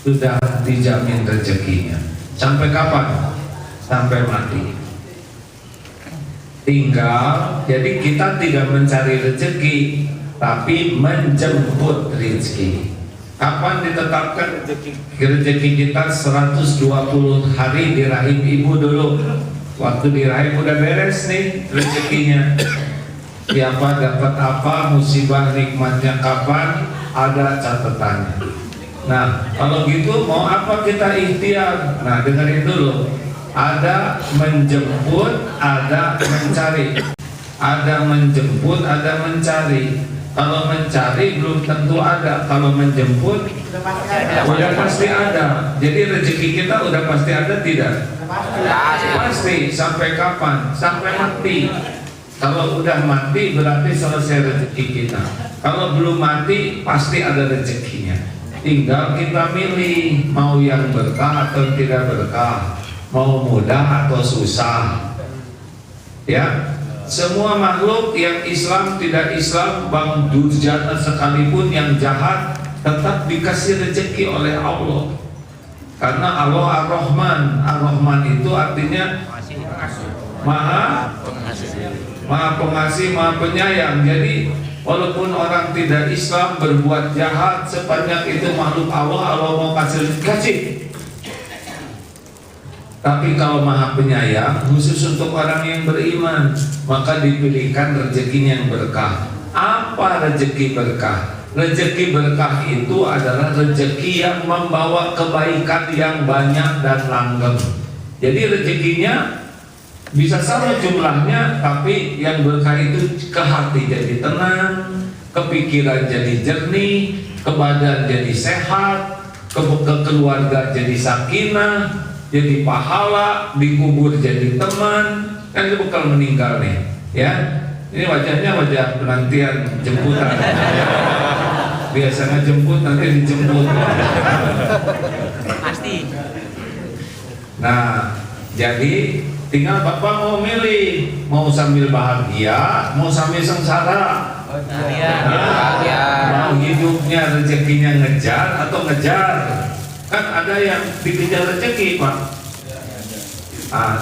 sudah dijamin rezekinya. Sampai kapan? Sampai mati. Tinggal, jadi kita tidak mencari rezeki, tapi menjemput rezeki. Kapan ditetapkan rezeki kita? 120 hari di rahim ibu dulu. Waktu di rahim udah beres nih rezekinya. Siapa dapat apa, musibah nikmatnya kapan, ada catatannya. Nah, kalau gitu mau apa kita ikhtiar? Nah, dengerin dulu. Ada menjemput, ada mencari. Ada menjemput, ada mencari. Kalau mencari belum tentu ada. Kalau menjemput udah pasti ada. Jadi rezeki kita udah pasti ada tidak? Pasti. Sampai kapan? Sampai mati. Kalau udah mati berarti selesai rezeki kita. Kalau belum mati pasti ada rezekinya. Tinggal kita milih mau yang berkah atau tidak berkah, mau mudah atau susah. Ya, semua makhluk yang Islam tidak Islam, Bang Durjana sekalipun yang jahat tetap dikasih rezeki oleh Allah. Karena Allah Ar-Rahman. Ar-Rahman itu artinya Maha Pengasih, Maha Penyayang. Jadi walaupun orang tidak Islam berbuat jahat, sepanjang itu makhluk Allah, Allah mau kasih. Tapi kalau Maha Penyayang khusus untuk orang yang beriman, maka dipilihkan rezekinya yang berkah. Apa rezeki berkah? Rezeki berkah itu adalah rezeki yang membawa kebaikan yang banyak dan langgeng. Jadi rezekinya bisa sama jumlahnya, tapi yang berkah itu ke hati jadi tenang, kepikiran jadi jernih, ke badan jadi sehat, ke keluarga jadi sakinah, jadi pahala, dikubur jadi teman. Kan itu bakal meninggal nih, ya. Ini wajahnya wajah penantian jemputan. Biasanya jemput, nanti dijemput. Pasti. Nah, jadi tinggal Bapak mau milih, mau sambil bahagia, mau sambil sengsara. Mau hidupnya rezekinya ngejar atau ngejar. Kan ada yang dikejar rezeki, Pak.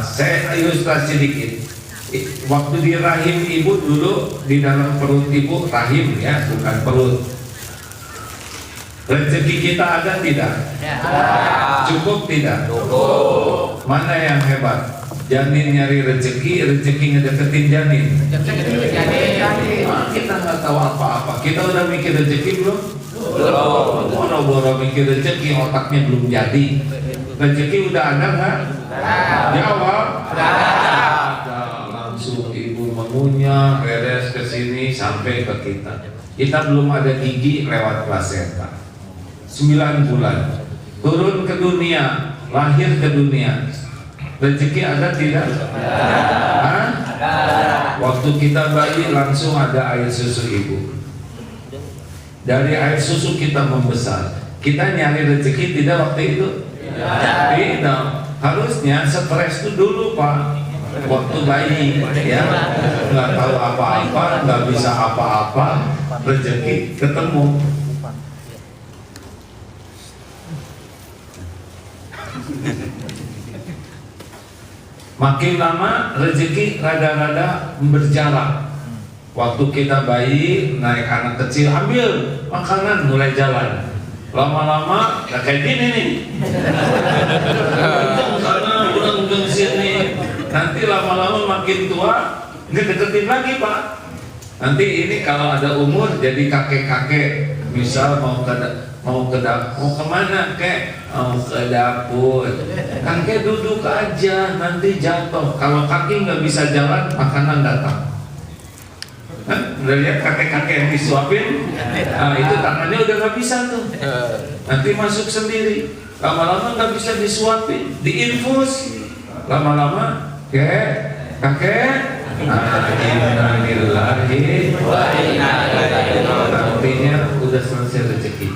Saya ilustrasi sedikit. Waktu di rahim ibu dulu, di dalam perut ibu, rahim ya, bukan perut. Rezeki kita ada tidak? Cukup tidak? Cukup. Mana yang hebat? Janin nyari rezeki, rezeki ngedeketin janin. Kita nggak tahu apa-apa. Kita udah mikir rezeki belum? Belum. Boro-boro mikir rezeki, otaknya belum jadi. Rezeki udah ada nggak? Jawab. Ada. Langsung ibu mengunyah, beres ke sini sampai ke kita. Kita belum ada gigi lewat plasenta. 9 bulan turun ke dunia, lahir ke dunia. Rezeki ada tidak? Ada. Waktu kita bayi langsung ada air susu ibu. Dari air susu kita membesar. Kita nyari rezeki tidak waktu itu? Tidak. Harusnya stres itu dulu, Pak. Waktu bayi, ya, nggak tahu apa-apa, nggak bisa apa-apa, rezeki ketemu. Makin lama rezeki rada-rada berjarak. Waktu kita bayi, naik anak kecil, ambil makanan, mulai jalan. Lama-lama kayak gini nih. Sana, ulang sini. Nanti lama-lama makin tua, nggak deketin lagi, Pak. Nanti ini kalau ada umur jadi kakek-kakek, misal mau kemana kek? Mau ke dapur. Kakek duduk aja, nanti jatuh. Kalau kaki nggak bisa jalan, makanan datang. Udah lihat kakek-kakek yang disuapin? Nah, itu tangannya udah nggak bisa tuh. Nanti masuk sendiri. Lama-lama nggak bisa disuapin, diinfus. Lama-lama, kakek. Innalillahi wa inna ilaihi raji'un. Artinya udah selesai rezeki.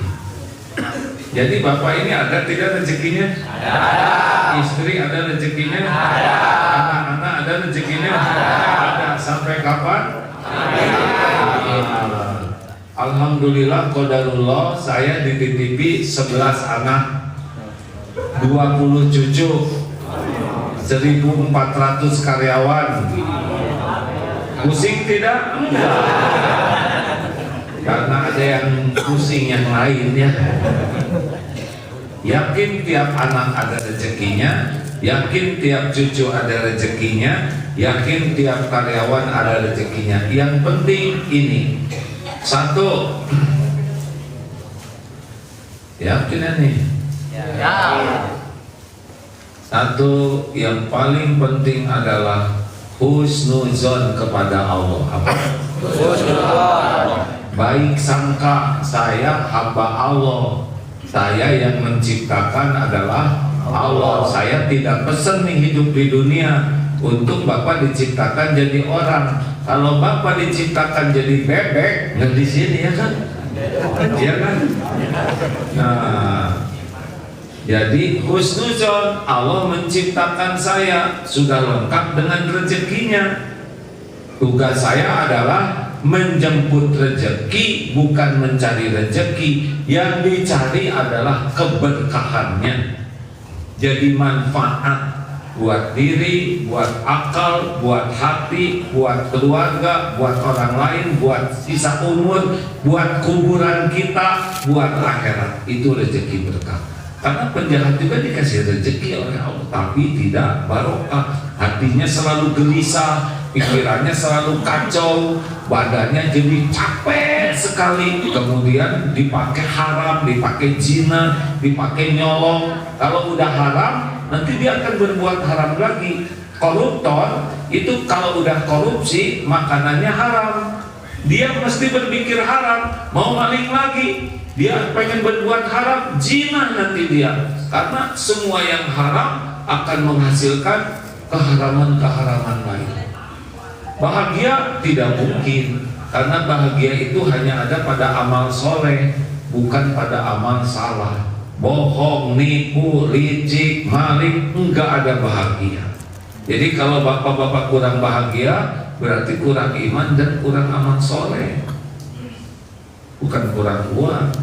Jadi bapak ini ada tidak rezekinya? Ada. Istri ada rezekinya? Ada. Anak-anak ada rezekinya? Ada. Sampai kapan? Alhamdulillah, qadarullah, saya dititipi 11 anak 20 cucu, 1.400 karyawan. Pusing tidak? Enggak. Karena ada yang pusing yang lainnya. Yakin tiap anak ada rezekinya, yakin tiap cucu ada rezekinya, yakin tiap karyawan ada rezekinya. Yang penting ini, satu, yakin nih? Ya. Satu, yang paling penting adalah husnuzon kepada Allah. Apa? Husnuzon. Baik sangka saya hamba Allah. Saya yang menciptakan adalah Allah. Saya tidak pesen nih hidup di dunia untuk Bapak diciptakan jadi orang. Kalau Bapak diciptakan jadi bebek, nggak di sini ya kan? Iya kan? Nah, jadi husnuzon, Allah menciptakan saya sudah lengkap dengan rezekinya. Tugas saya adalah menjemput rezeki, bukan mencari rezeki. Yang dicari adalah keberkahannya. Jadi manfaat buat diri, buat akal, buat hati, buat keluarga, buat orang lain, buat sisa umur, buat kuburan kita, buat akhirat. Itu rezeki berkah. Karena penjahat juga dikasih rezeki oleh Allah, tapi tidak barokah. Hatinya selalu gelisah, pikirannya selalu kacau, badannya jadi capek sekali. Kemudian dipakai haram, dipakai zina, dipakai nyolong. Kalau udah haram, nanti dia akan berbuat haram lagi. Koruptor itu kalau udah korupsi, makanannya haram. Dia mesti berpikir haram, mau maling lagi. Dia pengen berbuat haram, zina nanti dia. Karena semua yang haram akan menghasilkan keharaman-keharaman lain. Bahagia tidak mungkin, karena bahagia itu hanya ada pada amal soleh, bukan pada amal salah. Bohong, nipu, licik, maling, enggak ada bahagia. Jadi kalau bapak-bapak kurang bahagia, berarti kurang iman dan kurang amal soleh. Bukan kurang uang,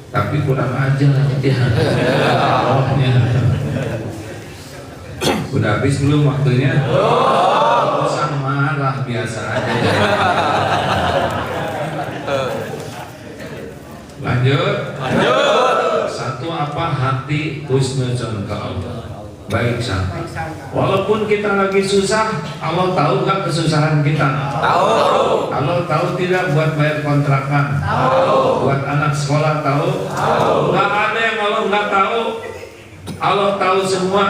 tapi kurang ajar ya. Udah habis belum waktunya? Usah marah, biasa aja. Lanjut. Satu, apa? Hati husnuzon ke Allah. Baik sangka. Walaupun kita lagi susah, Allah tahu nggak kesusahan kita? Tahu. Allah tahu tidak buat bayar kontrakan? Tahu. Buat anak sekolah tahu? Tahu. Nggak ada yang Allah nggak tahu. Allah tahu semua.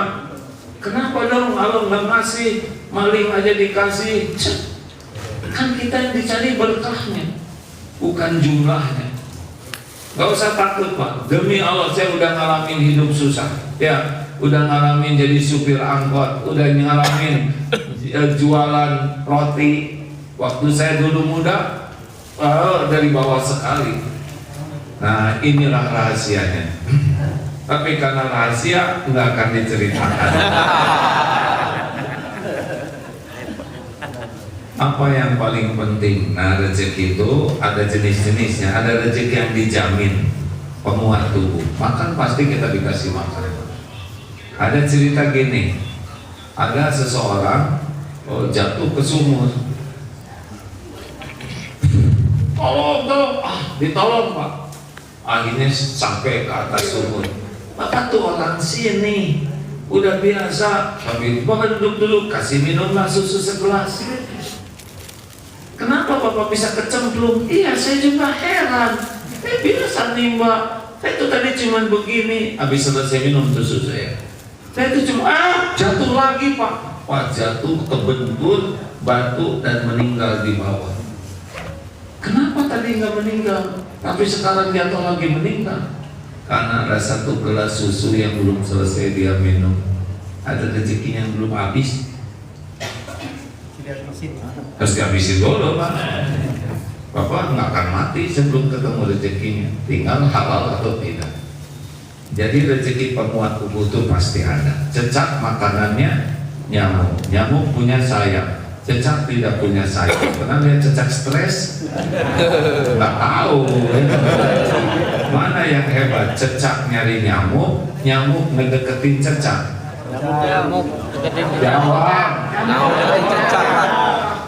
Kenapa dong Allah nggak ngasih? Maling aja dikasih. Kan kita yang dicari berkahnya, bukan jumlahnya. Gak usah takut Pak. Demi Allah saya udah ngalamin hidup susah. Ya, udah ngalamin jadi supir angkot, udah ngalamin jualan roti. Waktu saya dulu muda, dari bawah sekali. Nah, inilah rahasianya. Tapi karena rahasia nggak akan diceritakan. Apa yang paling penting? Nah, rezeki itu ada jenis-jenisnya. Ada rezeki yang dijamin, pemuat tubuh. Makan pasti kita dikasih makan. Ada cerita gini, ada seseorang jatuh ke sumur. Tolong, ditolong Pak. Akhirnya sampai ke atas sumur. Bapak tuh orang sini, udah biasa. Tapi Bapak duduk dulu, kasih minumlah susu segelas. Kenapa Bapak bisa kecemplung? Iya, saya juga heran. Biasa nih Mbak, saya tuh tadi cuman begini. Habis selesai minum susu saya tuh cuma jatuh lagi Pak. Pak jatuh, kebentur batu dan meninggal di bawah. Kenapa tadi nggak meninggal, tapi sekarang jatuh lagi meninggal? Karena ada satu gelas susu yang belum selesai dia minum. Ada rezeki yang belum habis. Harus dihabisin dulu Pak. Bapak nggak akan mati sebelum ketemu rezekinya. Tinggal halal atau tidak. Jadi rezeki pemuat tubuh itu pasti ada. Cecak makanannya nyamuk. Nyamuk punya sayap. Cecak tidak punya sayap. Pernah lihat cecak stres? Nggak tahu. Mana yang hebat? Cecak nyari nyamuk, nyamuk ngedeketin cecak. Nyamuk deketin Jawab. cecak.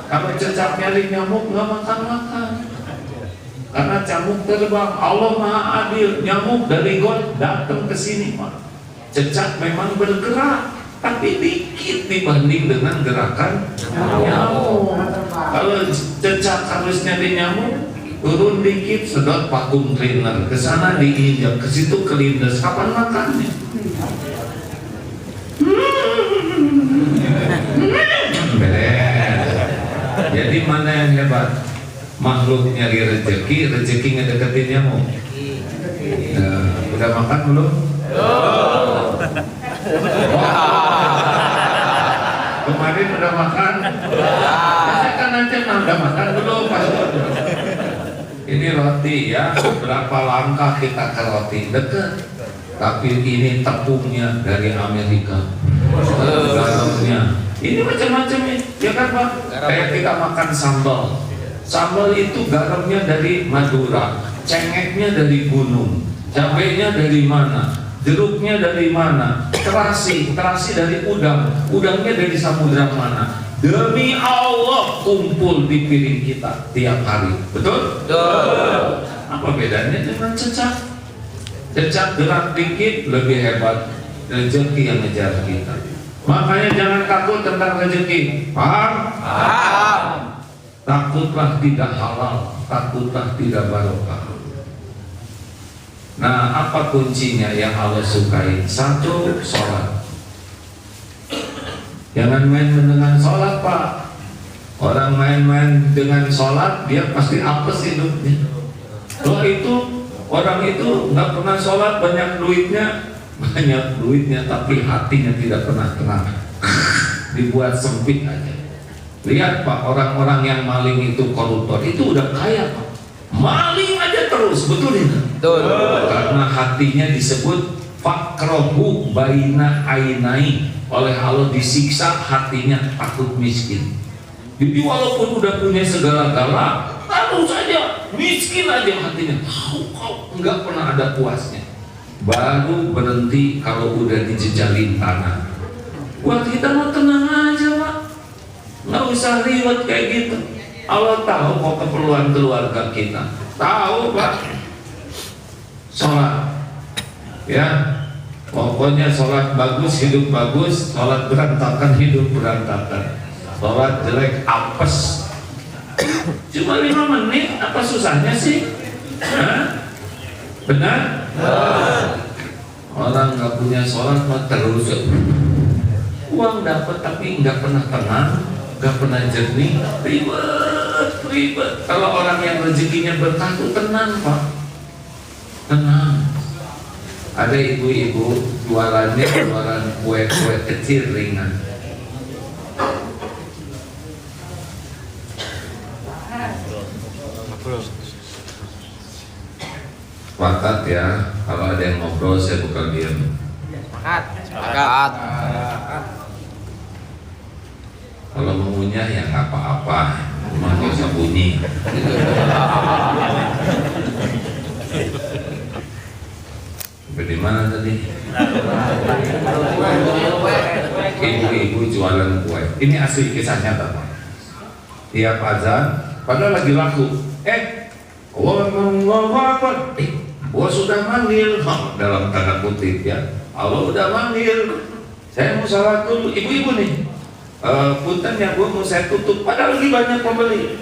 Kalau cecak nyari nyamuk nggak makan-makan. Karena nyamuk terbang. Allah Maha Adil. Nyamuk dari got datang ke sini, Pak. Cecak memang bergerak, tapi dikit dibanding dengan gerakan nyamuk. Kalau cecak harus nyari nyamuk, turun dikit, sedot vakum cleaner, ke sana diinjak, ke situ kelindes, kapan makannya? Beres. Jadi mana yang hebat? Makhluk nyari rezeki, rezeki ngedeketin nyamuk. Nah, udah makan belum? Kemarin udah makan? Saya kan nanti udah makan belum? Ini roti ya, berapa langkah kita ke roti dekat. Tapi ini tepungnya dari Amerika, garamnya. Ini macam-macam ya kan Pak? Kayak kita makan sambal. Sambal itu garamnya dari Madura, cengeknya dari gunung, cabenya dari mana, jeruknya dari mana, terasi dari udangnya dari samudra mana. Demi Allah kumpul di piring kita tiap hari, betul? Betul. Apa bedanya dengan cecak? Cecak gerak dikit lebih hebat, rezeki yang ngejar kita. Makanya jangan takut tentang rezeki. Paham? Paham. Takutlah tidak halal, takutlah tidak barokah. Nah, apa kuncinya yang Allah sukai? Satu, sholat. Jangan main-main dengan sholat, Pak. Orang main-main dengan sholat, dia pasti apes hidupnya. Kalau itu, orang itu nggak pernah sholat, banyak duitnya, tapi hatinya tidak pernah tenang. Dibuat sempit aja. Lihat Pak, orang-orang yang maling itu koruptor itu udah kaya Pak. Maling aja terus, betul ini? Betul. Karena hatinya disebut fakrohu baina ainai, oleh Allah disiksa hatinya takut miskin. Jadi walaupun udah punya segala-gala, tahu saja miskin aja hatinya. Tahu kau nggak pernah ada puasnya. Baru berhenti kalau udah dijejalin tanah. Buat kita mau tenang aja Pak, nggak usah ribet kayak gitu. Allah tahu mau keperluan keluarga kita. Tahu Pak. Sholat, ya. Pokoknya sholat bagus, hidup bagus. Sholat berantakan, hidup berantakan. Sholat jelek, apes. Cuma 5 menit, apa susahnya sih? Hah? Benar? Orang nggak punya sholat mah terus uang dapat tapi nggak pernah tenang, nggak pernah jernih, ribet. Kalau orang yang rezekinya berkah itu tenang Pak, tenang. Ada ibu-ibu jualan kue-kue kecil ringan. Sepakat ya, kalau ada yang ngobrol saya bukan diam. Sepakat. Kalau mengunyah ya nggak apa-apa, cuma nggak usah bunyi. Sampai di mana tadi? Ibu-ibu jualan kue. Ini asli kisah nyata Pak. Tiap azan, padahal lagi laku. Allahu Akbar. Bos sudah manggil, dalam tanda kutip ya. Allah udah manggil. Saya mau salat dulu, ibu-ibu nih. Punten ya Bu, mau saya tutup. Padahal lagi banyak pembeli.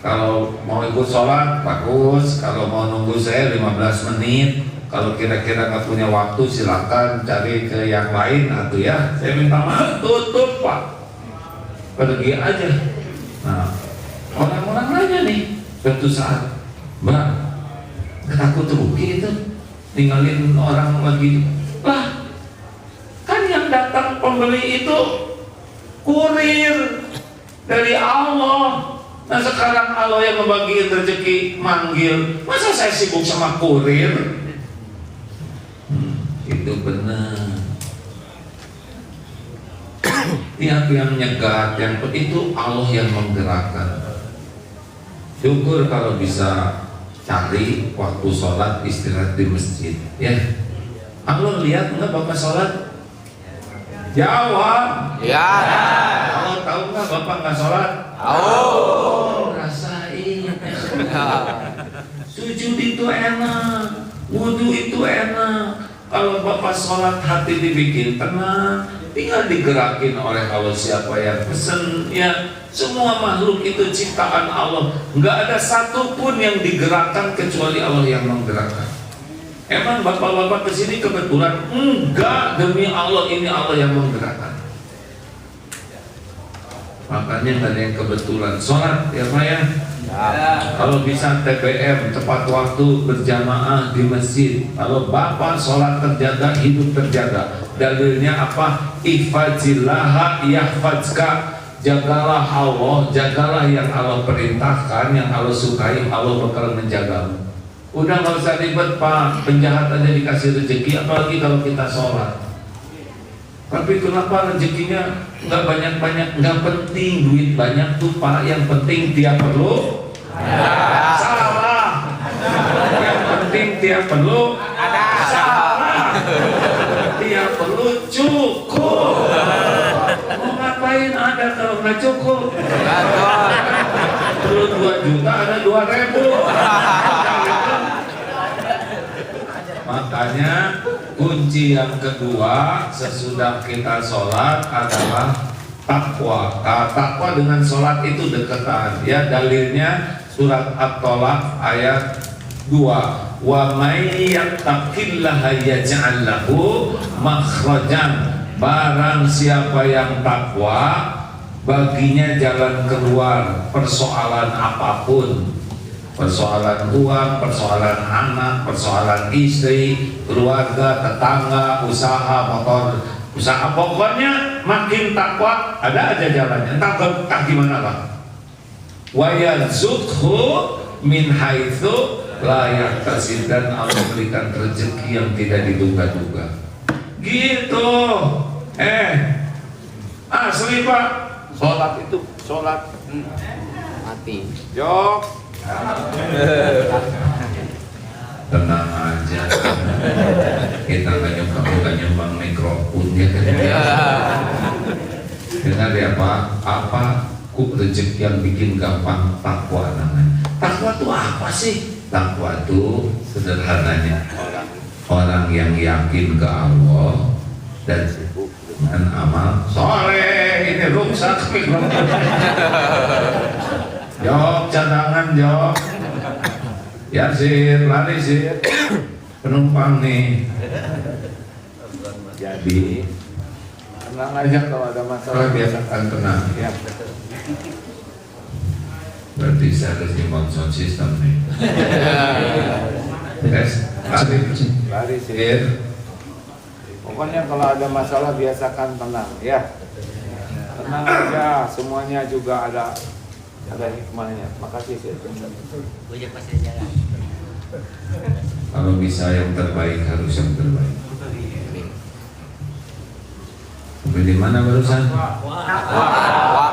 Kalau mau ikut sholat bagus. Kalau mau nunggu saya 15 menit. Kalau kira-kira nggak punya waktu silakan cari ke yang lain atau ya. Saya minta maaf, tutup Pak. Pergi aja. Nah, orang-orang nanya nih suatu saat, Mbak, takut rugi itu tinggalin orang lagi. Lah, kan yang datang pembeli itu kurir dari Allah. Nah sekarang Allah yang membagiin rezeki manggil, masa saya sibuk sama kurir? Itu benar. tiap yang nyegat, yang itu Allah yang menggerakkan. Syukur kalau bisa cari waktu sholat istirahat di masjid, ya. Allah lihat nggak Bapak sholat? Jawab. Ya. Allah tahu nggak Bapak nggak sholat? Tahu. Rasain. Sujud itu enak, wudhu itu enak. Kalau Bapak sholat hati dibikin tenang, tinggal digerakin oleh Allah siapa yang pesen, ya. Semua makhluk itu ciptaan Allah, nggak ada satupun yang digerakkan kecuali Allah yang menggerakkan. Emang bapak-bapak kesini kebetulan? Enggak, demi Allah ini Allah yang menggerakkan. Makanya nggak ada yang kebetulan. Sholat ya Pak ya. Kalau bisa TBM tepat waktu berjamaah di masjid. Kalau bapak sholat terjaga, hidup terjaga. Dalilnya apa? Ihfazillaha yahfazka. Jagalah Allah, jagalah yang Allah perintahkan, yang Allah sukai, Allah bakal menjagamu. Udah nggak usah ribet Pak, penjahat aja dikasih rezeki, apalagi kalau kita sholat. Tapi kenapa rezekinya nggak banyak-banyak? Nggak penting duit banyak tuh Pak, yang penting dia perlu. Salah. Yang penting dia perlu. Salah. Dia perlu cukup. Mau ngapain ada kalau nggak cukup? Perlu 2 juta ada 2.000. Makanya kunci yang kedua sesudah kita sholat adalah takwa. Takwa dengan sholat itu deketan. Ya, dalilnya surat At-Tolaq ayat 2. Wa may yattaqillaha yaj'al lahu makhrajan. Barang siapa yang takwa, baginya jalan keluar persoalan apapun. Persoalan uang, persoalan anak, persoalan istri, keluarga, tetangga, usaha, motor, usaha, pokoknya makin takwa ada aja jalannya. Entah gimana Pak. Wa yarzuqhu min haitsu la yahtasib, dan Allah berikan rezeki yang tidak diduga-duga. Gitu. Asli Pak. Sholat itu sholat Mati. jok. Tenang aja. Kita nggak nyumbang mikrofon ya kan. Dengar ya Pak, apa rezeki yang bikin gampang? Takwa namanya. Takwa itu apa sih? Takwa itu sederhananya orang yang yakin ke Allah dan sibuk dengan amal soleh. Ini rusak mikrofon. Jok, cadangan Jok. Ya sir, lari sir. Penumpang nih. Jadi tenang aja, kalau ada masalah biasakan tenang. Ya. Berarti saya harus dibangun sound system nih. Yes, lari sir. Pokoknya kalau ada masalah biasakan tenang ya. Tenang aja, semuanya juga ada hikmahnya. Makasih sih. Kalau bisa yang terbaik harus yang terbaik. Sampai di mana barusan?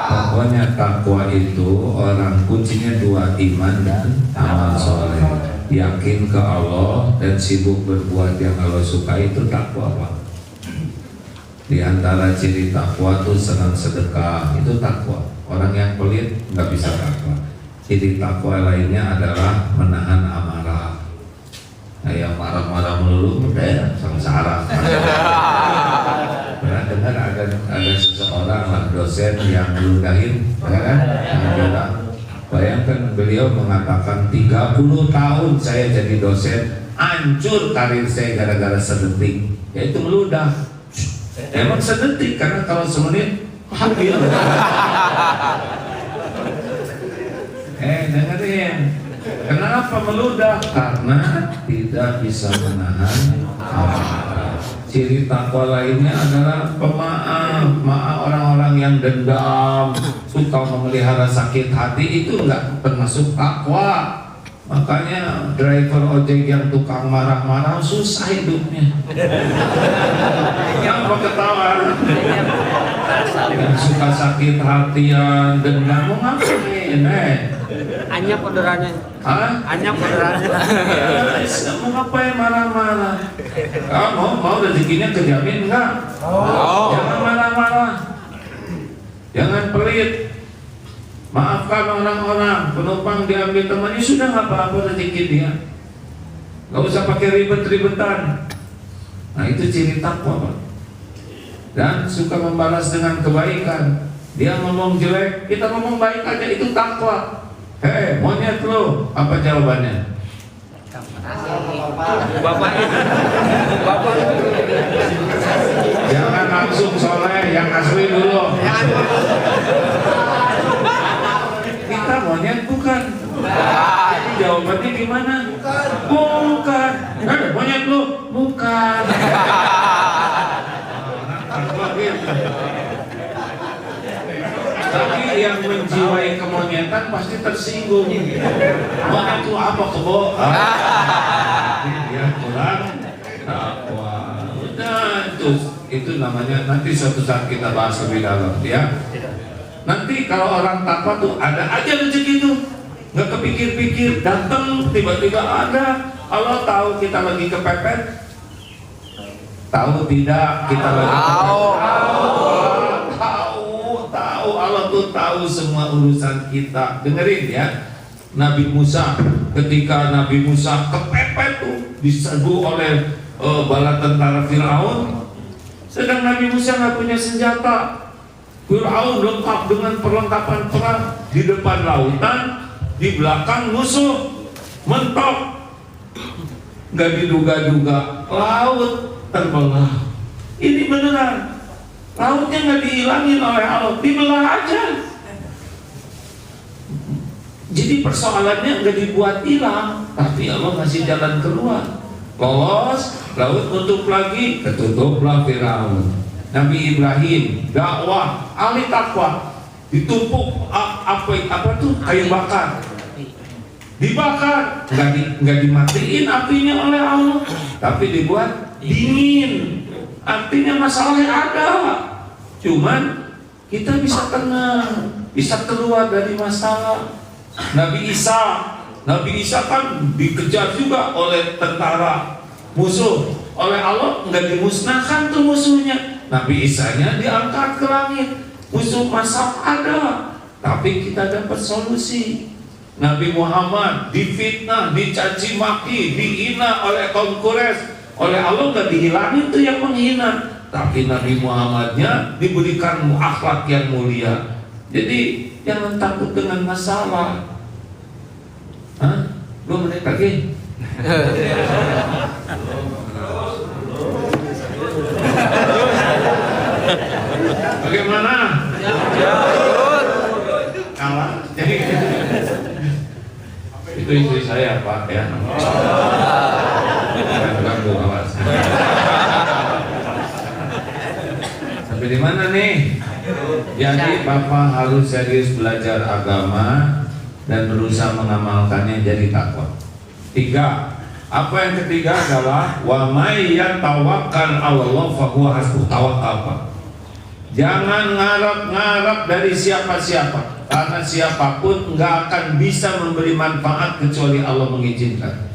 Pokoknya takwa itu orang kuncinya 2, iman dan amal soleh. Yakin ke Allah dan sibuk berbuat yang Allah suka, itu takwa Pak. Di antara ciri takwa itu senang sedekah, itu takwa. Orang yang pelit nggak bisa takwa. Ciri takwa lainnya adalah menahan amarah. Yang marah-marah melulu udah sengsara. Pernah dengar ada seseorang lah, dosen yang meludahin, ya kan? Bayangkan beliau mengatakan 30 tahun saya jadi dosen, hancur karir saya gara-gara sedetik, yaitu meludah. Emang sedetik, karena kalau semenit hamil. Dengerin, kenapa meludah? Karena tidak bisa menahan amarah. Ciri takwa lainnya adalah pemaaf. Maaf, orang-orang yang dendam, suka memelihara sakit hati, itu enggak termasuk takwa. Makanya driver ojek yang tukang marah-marah susah hidupnya. Yang mau ketawa? yang suka sakit hatian, dendam, mau ngapain? Anyap orderannya. Hah? Anyap orderannya. Mau ngapain marah-marah? Mau rezekinya kejamin enggak? Jangan marah-marah, jangan pelit. Maafkan orang-orang, penumpang diambil temannya, sudah nggak apa-apa rezeki dia. Nggak usah pakai ribet-ribetan. Nah itu ciri takwa, Pak. Dan suka membalas dengan kebaikan. Dia ngomong jelek, kita ngomong baik aja, itu takwa. Hei monyet lo, apa jawabannya? Bapak. Jangan langsung soleh, yang asli dulu. Kita monyet bukan. Jadi jawabannya gimana? Bukan. Monyet lu? Bukan. Tapi yang menjiwai kemonyetan pasti tersinggung. Monyet lu apa kebo? Dia kurang. Wah, udah itu namanya nanti suatu saat kita bahas lebih dalam ya. Nanti kalau orang takwa tuh ada aja rezeki itu, nggak kepikir-pikir, datang tiba-tiba ada. Allah tahu kita lagi kepepet, tahu tidak kita lagi kepepet, tahu Allah tuh tahu semua urusan kita. Dengerin ya, Nabi Musa, ketika Nabi Musa kepepet tuh diserbu oleh bala tentara Firaun, sedang Nabi Musa nggak punya senjata. Firaun lengkap dengan perlengkapan perang, di depan lautan, di belakang musuh, mentok. Gak diduga-duga, laut terbelah. Ini beneran, lautnya gak dihilangin oleh Allah, dibelah aja. Jadi persoalannya gak dibuat hilang, tapi Allah ngasih jalan keluar. Lolos, laut tutup lagi, ketutuplah Firaun. Nabi Ibrahim dakwah ahli takwa, ditumpuk apa tuh kayu bakar, dibakar, nggak dimatiin apinya oleh Allah, tapi dibuat dingin. Artinya masalahnya ada, cuman kita bisa tenang, bisa keluar dari masalah. Nabi Isa kan dikejar juga oleh tentara musuh, oleh Allah nggak dimusnahkan tuh musuhnya. Nabi Isanya diangkat ke langit, musuh masak ada, tapi kita dapat solusi. Nabi Muhammad difitnah, dicaci maki, dihina oleh kaum Quraisy, oleh Allah nggak dihilangin tuh yang menghina, tapi Nabi Muhammadnya diberikan akhlak yang mulia. Jadi jangan takut dengan masalah. 2 menit lagi. Bagaimana? Kalah. Jadi itu istri saya Pak ya. Ganggu awas. Sampai di mana nih? Jadi Bapak harus serius belajar agama dan berusaha mengamalkannya jadi takwa. 3. Apa yang ketiga adalah wa may yatawakkal 'alallah fa huwa hasbuh. Tawakal Pak. Jangan ngarap-ngarap dari siapa-siapa, karena siapapun nggak akan bisa memberi manfaat kecuali Allah mengizinkan.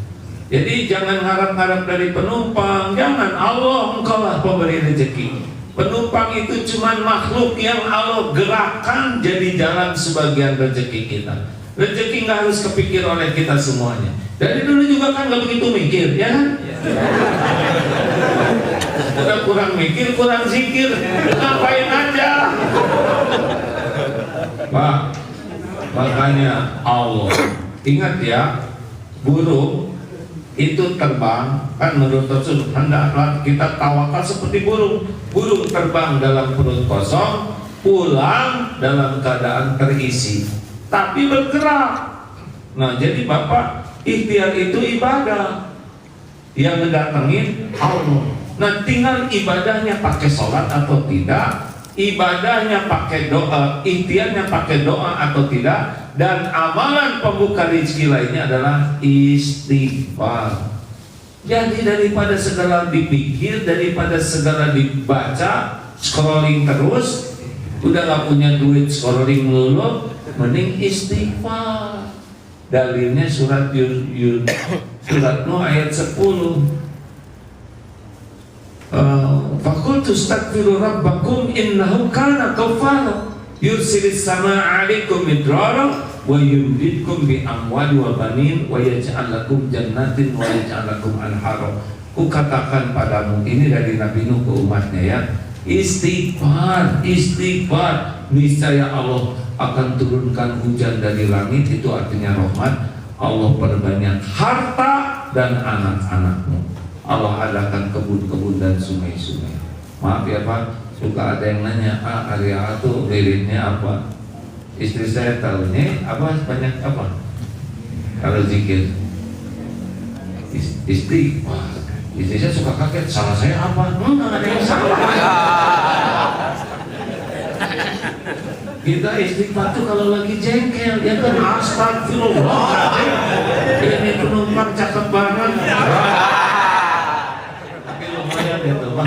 Jadi jangan ngarap-ngarap dari penumpang, jangan. Allah engkaulah pemberi rezeki. Penumpang itu cuma makhluk yang Allah gerakkan jadi jalan sebagian rezeki kita. Rezeki nggak harus kepikir oleh kita semuanya. Dari dulu juga kan nggak begitu mikir, ya kan? Udah kurang mikir, kurang zikir, ngapain aja? Pak, makanya Allah ingat ya, burung itu terbang kan menurut Rasul, hendaklah kita tawakal seperti burung. Burung terbang dalam perut kosong, pulang dalam keadaan terisi, tapi bergerak. Nah jadi Bapak, ikhtiar itu ibadah, yang ngedatengin Allah. Nah tinggal ibadahnya pakai sholat atau tidak, ibadahnya pakai doa, ikhtiarnya pakai doa atau tidak, dan amalan pembuka rezeki lainnya adalah istighfar. Jadi daripada segala dipikir, daripada segala dibaca, scrolling terus, Udah gak punya duit scrolling melulu, mending istighfar. Dalilnya surat surat Nuh ayat 10. Faqultu astaghfiru rabbakum innahu kana ghaffara yursilis samaa'a 'alaikum midrara wa yumdidkum bi amwali wa banin wa yaj'al lakum jannatin wa yaj'al lakum anhara. Ku katakan padamu, ini dari Nabi Nuh ke umatnya ya, istighfar, istighfar, niscaya Allah akan turunkan hujan dari langit, itu artinya rahmat. Allah perbanyak harta dan anak-anakmu. Allah adakan kebun-kebun dan sungai-sungai. Maaf ya Pak, suka ada yang nanya, area itu liriknya apa? Istri saya tahunya apa, banyak apa? Kalau zikir istighfar. Istri saya suka kaget, salah saya apa? Enggak ada yang salah. Kita istighfar tuh kalau lagi jengkel, ya kan astagfirullah. Ini penumpang cakep banget. Tapi lumayan itu Pak.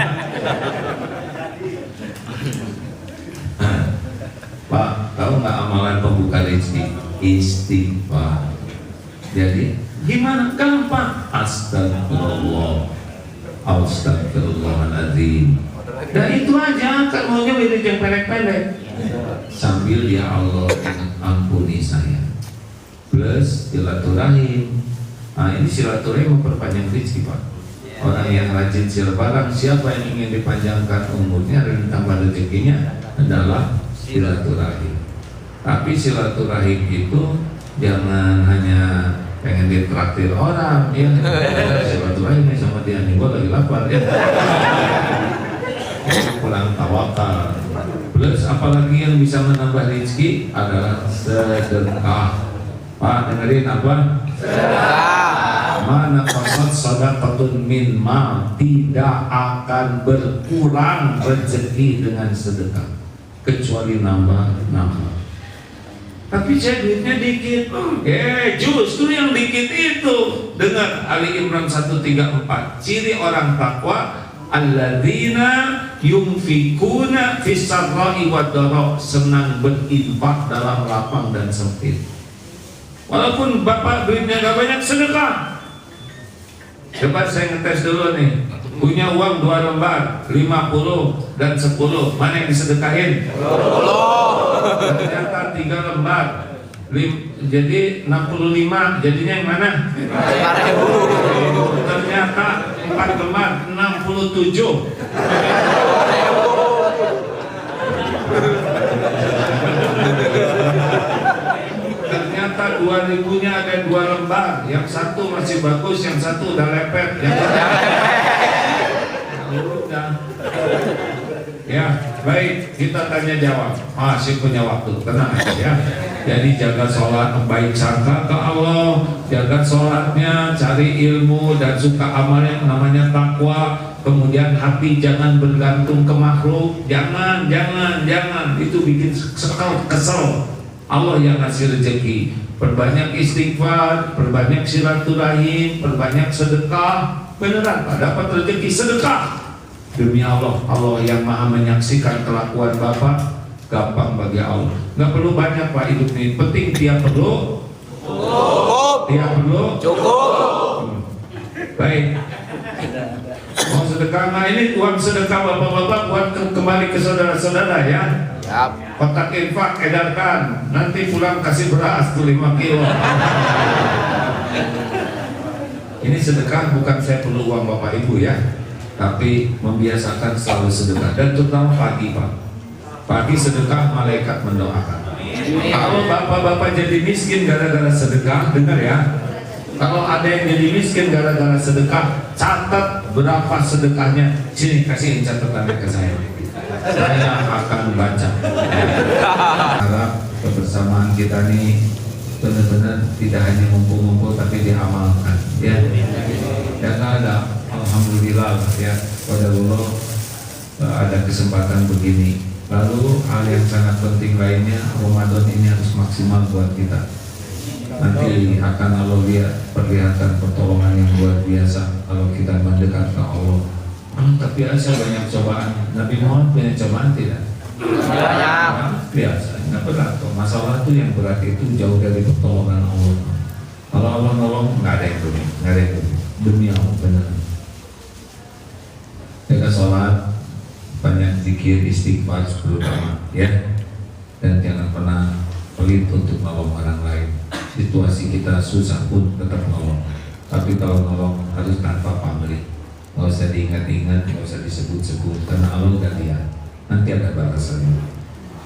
Pak, tahu nggak amalan pembuka rezeki? Istighfar. Jadi gimana? Gampang. Astagfirullah. Astagfirullahaladzim. Dan itu aja, kan maunya beda yang pendek-pendek. Sambil ya Allah ampuni saya. Plus silaturahim. Nah ini silaturahim memperpanjang rezeki Pak. Orang yang rajin silaturahim, siapa yang ingin dipanjangkan umurnya dan tambah rezekinya adalah silaturahim. Tapi silaturahim itu jangan hanya pengen ditraktir orang ya, silaturahim sama dia nih, gue lagi lapar ya, kurang tawakal. Plus apalagi yang bisa menambah rezeki adalah sedekah. Pak dengerin apa? Sedekah. Mana qasad sadaqatun min ma, tidak akan berkurang rezeki dengan sedekah kecuali nambah. Tapi saya duitnya dikit. Justru yang dikit itu. Dengar Ali Imran 134. Ciri orang takwa, alladzina yunfikuna fis sarra'i wad dharra, senang berinfak dalam lapang dan sempit. Walaupun bapak duitnya gak banyak, sedekah. Coba saya ngetes dulu nih. Punya uang 2 lembar, 50 dan 10, mana yang disedekahin? 10. Ternyata 3 lembar, jadi 65, jadinya yang mana? 5.000. Ternyata 4 lembar, 67. Ternyata 2.000-nya ada 2 lembar, yang satu masih bagus, yang satu udah lepet, yang satu udah. Ya, baik, kita tanya jawab. Masih punya waktu, tenang aja ya. Jadi jaga sholat, baik sangka ke Allah, jaga sholatnya, cari ilmu dan suka amal yang namanya takwa. Kemudian hati jangan bergantung ke makhluk, jangan, itu bikin kesel. Allah yang ngasih rezeki. Perbanyak istighfar, perbanyak silaturahim, perbanyak sedekah. Beneran Pak, dapat rezeki sedekah. Demi Allah, Allah yang maha menyaksikan kelakuan Bapak, gampang bagi Allah. Nggak perlu banyak Pak hidup ini, penting dia perlu cukup. Dia perlu cukup. Baik. Mau sedekah, nah ini uang sedekah Bapak-bapak buat kembali ke saudara-saudara ya. Kotak infak edarkan, nanti pulang kasih beras tuh 5 kilo. Ini sedekah bukan saya perlu uang Bapak Ibu ya, tapi membiasakan selalu sedekah, dan terutama pagi Pak. Pagi sedekah, malaikat mendoakan. Kalau bapak-bapak jadi miskin gara-gara sedekah, dengar ya. Kalau ada yang jadi miskin gara-gara sedekah, catat berapa sedekahnya. Sini kasihin catatannya ke saya akan baca. Harap kebersamaan kita nih benar-benar tidak hanya ngumpul-ngumpul tapi diamalkan ya. Dan ada alhamdulillah ya, pada Allah ada kesempatan begini. Lalu hal yang sangat penting lainnya, Ramadan ini harus maksimal buat kita. Nanti akan Allah lihat perlihatkan pertolongan yang luar biasa kalau kita mendekat ke Allah. Tapi saya banyak cobaan. Nabi Muhammad banyak cobaan tidak? Banyak. Biasa, nggak berat kok. Masalah itu yang berat itu jauh dari pertolongan Allah. Kalau Allah nolong, nggak ada yang demi, nggak ada yang demi Allah benar. Jaga sholat, banyak zikir, istighfar terutama, ya. Dan jangan pernah pelit untuk nolong orang lain. Situasi kita susah pun tetap nolong. Tapi kalau nolong harus tanpa pamrih. Nggak usah diingat-ingat, nggak usah disebut-sebut, karena Allah udah lihat. Nanti ada balasannya.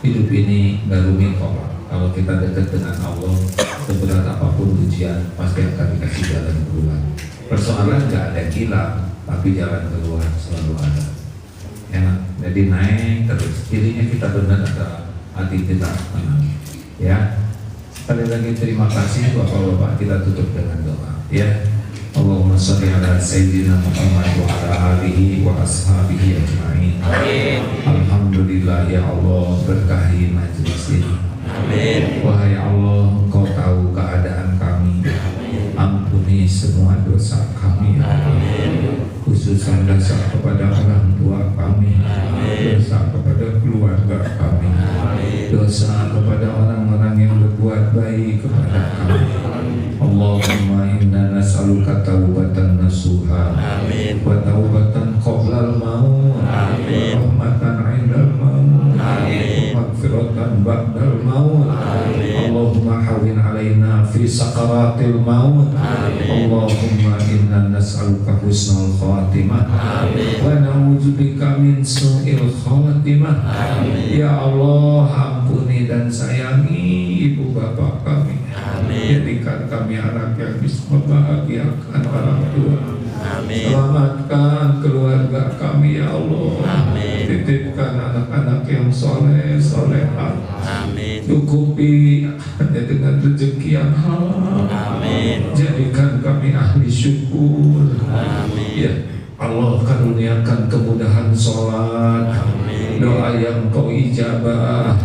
Hidup ini nggak rumit kok. Kalau kita dekat dengan Allah, seberat apapun ujian, pasti akan dikasih jalan keluar. Persoalan nggak ada yang hilang, tapi jalan keluar selalu ada. Ya, jadi naik terus. Jadinya kita benar adalah hati kita tenang. Ya, sekali lagi terima kasih Bapak-bapak, kita tutup dengan doa. Ya. Allahumma sholli ala sayyidina Muhammad wa ala alihi wa ashabihi ajma'in. Amin. Alhamdulillah ya Allah, berkahi majlis ini. Amin. Wahai Allah, Engkau tahu keadaan kami. Ampuni semua dosa kami ya Allah. Khususnya dosa kepada orang tua kami, dosa kepada keluarga kami, dosa kepada orang-orang yang berbuat baik kepada kami. Allahumma inna nas'aluka taubatan nasuha wa taubatan qoblal maut wa rahmatan 'indal maut wa maghfiratan ba'dal maut. Allahumma hawwin 'alaina fi sakaratil maut. Allahumma inna nas'aluka husnal khatimah wa na'udzubika min su'il khatimah. Ya Allah, ampuni dan sayangi ibu bapak kami. Jadikan kami anak yang bisa membahagiakan orang tua. Selamatkan keluarga kami ya Allah. Titipkan anak-anak yang soleh, solehah. Cukupi hanya dengan rezeki yang halal. Jadikan kami ahli syukur. Ya Allah, karuniakan kemudahan sholat, doa yang Kau ijabah.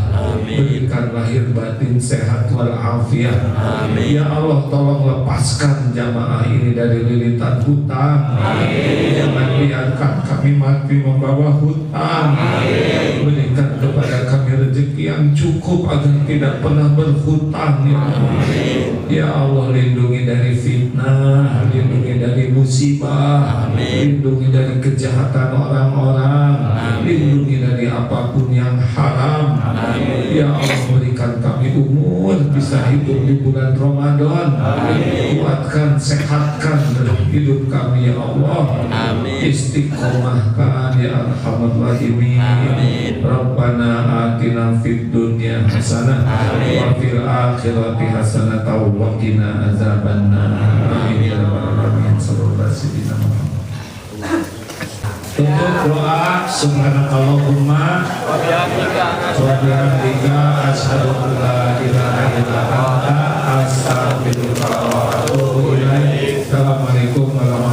Berikan lahir batin sehat walafiat. Ya Allah, tolong lepaskan jamaah ini dari lilitan hutang. Jangan biarkan kami mati membawa hutang. Berikan kepada kami rezeki yang cukup agar tidak pernah berhutang ya Allah. Ya Allah, lindungi dari fitnah, lindungi dari musibah, lindungi dari kejahatan orang-orang, lindungi dari apapun yang haram. Ya Allah, berikan kami umur bisa hidup di bulan Ramadan. Kuatkan, sehatkan hidup kami ya Allah. Istiqomahkan ya Arhamar Rahimin. Rabbana atina fid dunya hasanah wa fil akhirati hasanah wa qina azabannar. Amin ya rabbal alamin. Sallallahu alaihi wasallam. Untuk doa subhanakallahumma wa bihamdika asyhadu an la ilaha illa anta astaghfiruka wa atubu ilaik. Assalamualaikum warahmatullahi wabarakatuh.